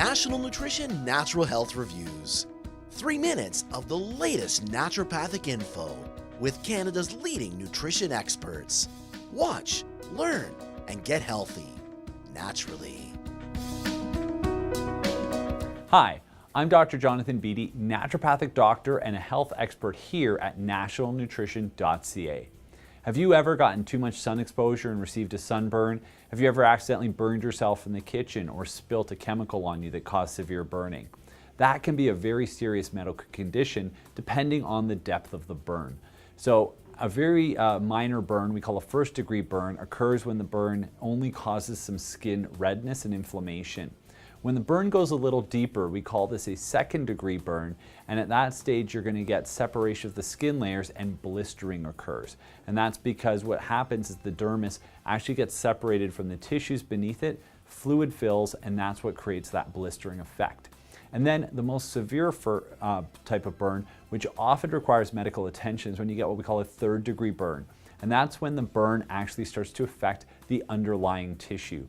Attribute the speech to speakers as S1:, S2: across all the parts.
S1: National Nutrition Natural Health Reviews. 3 minutes of the latest naturopathic info with Canada's leading nutrition experts. Watch, learn, and get healthy naturally.
S2: Hi, I'm Dr. Jonathan Beatty, naturopathic doctor and a health expert here at Nationalnutrition.ca. Have you ever gotten too much sun exposure and received a sunburn? Have you ever accidentally burned yourself in the kitchen or spilt a chemical on you that caused severe burning? That can be a very serious medical condition depending on the depth of the burn. So a very minor burn, we call a first-degree burn, occurs when the burn only causes some skin redness and inflammation. When the burn goes a little deeper, we call this a second-degree burn, and at that stage you're going to get separation of the skin layers and blistering occurs. And that's because what happens is the dermis actually gets separated from the tissues beneath it, fluid fills, and that's what creates that blistering effect. And then the most severe type of burn, which often requires medical attention, is when you get what we call a third-degree burn. And that's when the burn actually starts to affect the underlying tissue.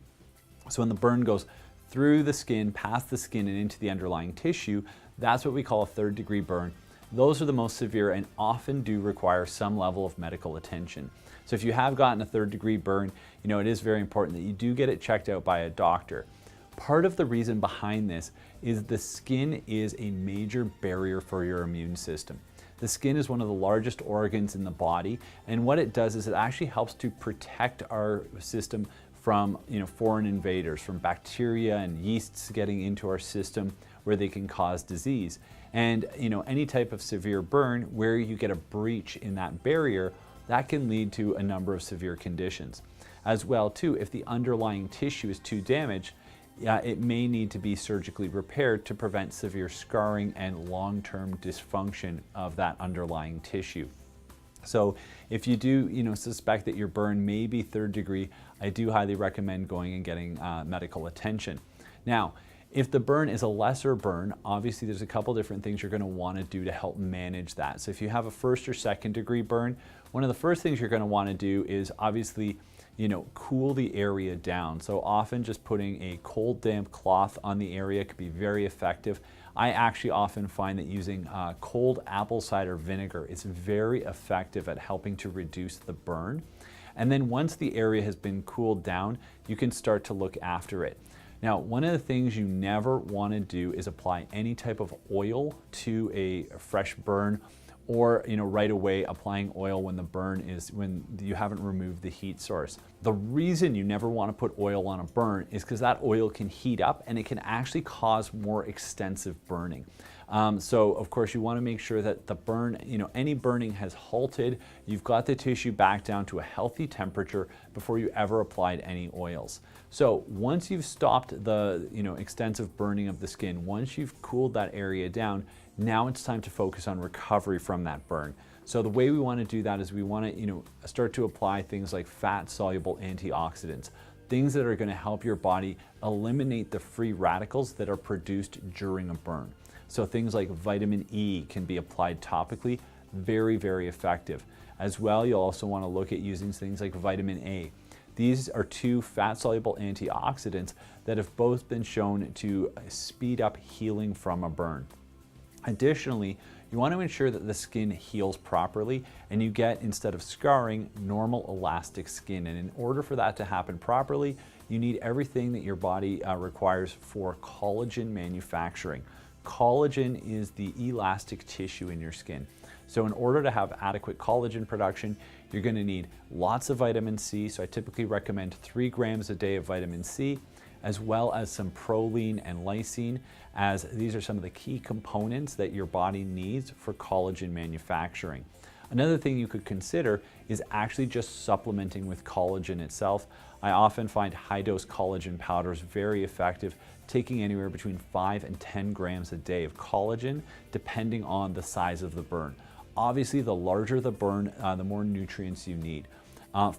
S2: So when the burn goes through the skin, past the skin, and into the underlying tissue, that's what we call a third-degree burn. Those are the most severe and often do require some level of medical attention. So if you have gotten a third-degree burn, it is very important that you do get it checked out by a doctor. Part of the reason behind this is the skin is a major barrier for your immune system. The skin is one of the largest organs in the body, and what it does is it actually helps to protect our system from foreign invaders, from bacteria and yeasts getting into our system where they can cause disease. And any type of severe burn where you get a breach in that barrier, that can lead to a number of severe conditions. As well too, if the underlying tissue is too damaged, it may need to be surgically repaired to prevent severe scarring and long-term dysfunction of that underlying tissue. So if you do suspect that your burn may be third degree, I do highly recommend going and getting medical attention. Now, if the burn is a lesser burn, obviously there's a couple different things you're going to want to do to help manage that. So if you have a first or second degree burn, one of the first things you're going to want to do is obviously cool the area down. So often just putting a cold damp cloth on the area could be very effective. I actually often find that using cold apple cider vinegar is very effective at helping to reduce the burn. And then once the area has been cooled down, you can start to look after it. Now, one of the things you never want to do is apply any type of oil to a fresh burn, or right away applying oil when you haven't removed the heat source. The reason you never want to put oil on a burn is because that oil can heat up and it can actually cause more extensive burning. So of course you want to make sure that the burn, any burning has halted, you've got the tissue back down to a healthy temperature before you ever applied any oils. So once you've stopped the extensive burning of the skin, once you've cooled that area down, now it's time to focus on recovery from that burn. So the way we want to do that is we want to start to apply things like fat-soluble antioxidants, things that are going to help your body eliminate the free radicals that are produced during a burn. So things like vitamin E can be applied topically, very, very effective. As well, you'll also want to look at using things like vitamin A. These are two fat-soluble antioxidants that have both been shown to speed up healing from a burn. Additionally, you want to ensure that the skin heals properly and you get, instead of scarring, normal elastic skin. And in order for that to happen properly, you need everything that your body requires for collagen manufacturing. Collagen is the elastic tissue in your skin. So in order to have adequate collagen production, you're going to need lots of vitamin C. So I typically recommend 3 grams a day of vitamin C, as well as some proline and lysine, as these are some of the key components that your body needs for collagen manufacturing. Another thing you could consider is actually just supplementing with collagen itself. I often find high-dose collagen powders very effective, taking anywhere between 5 and 10 grams a day of collagen, depending on the size of the burn. Obviously, the larger the burn, the more nutrients you need.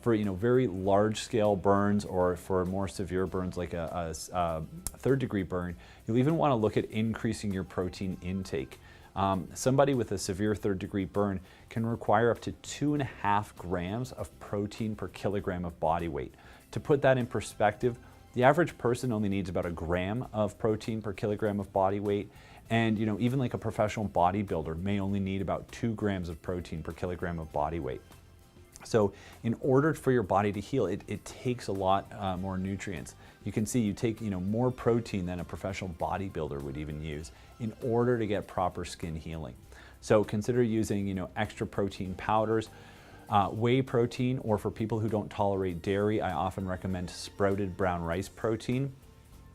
S2: For very large-scale burns, or for more severe burns like a third-degree burn, you'll even want to look at increasing your protein intake. Somebody with a severe third-degree burn can require up to 2.5 grams of protein per kilogram of body weight. To put that in perspective, The average person only needs about 1 gram of protein per kilogram of body weight. And even like a professional bodybuilder may only need about 2 grams of protein per kilogram of body weight. So in order for your body to heal, it takes a lot more nutrients. You can see you take more protein than a professional bodybuilder would even use in order to get proper skin healing. So consider using extra protein powders, whey protein, or for people who don't tolerate dairy, I often recommend sprouted brown rice protein,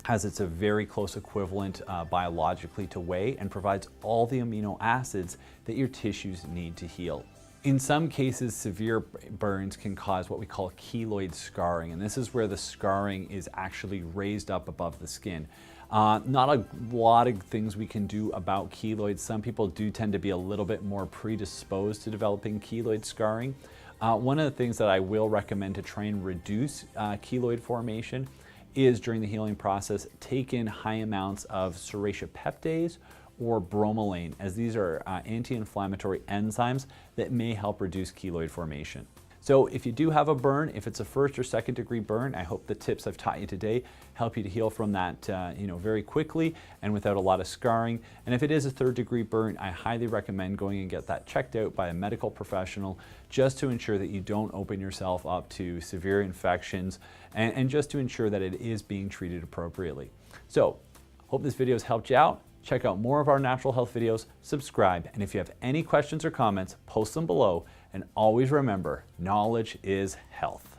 S2: as it's a very close equivalent biologically to whey and provides all the amino acids that your tissues need to heal. In some cases, severe burns can cause what we call keloid scarring, and this is where the scarring is actually raised up above the skin. Not a lot of things we can do about keloids. Some people do tend to be a little bit more predisposed to developing keloid scarring. One of the things that I will recommend to try and reduce keloid formation is during the healing process, take in high amounts of serratia peptase or bromelain, as these are anti-inflammatory enzymes that may help reduce keloid formation. So if you do have a burn, if it's a 1st or 2nd degree burn, I hope the tips I've taught you today help you to heal from that very quickly and without a lot of scarring. And if it is a 3rd degree burn, I highly recommend going and get that checked out by a medical professional just to ensure that you don't open yourself up to severe infections and just to ensure that it is being treated appropriately. So hope this video has helped you out. Check out more of our natural health videos, subscribe, and if you have any questions or comments, post them below. And always remember, knowledge is health.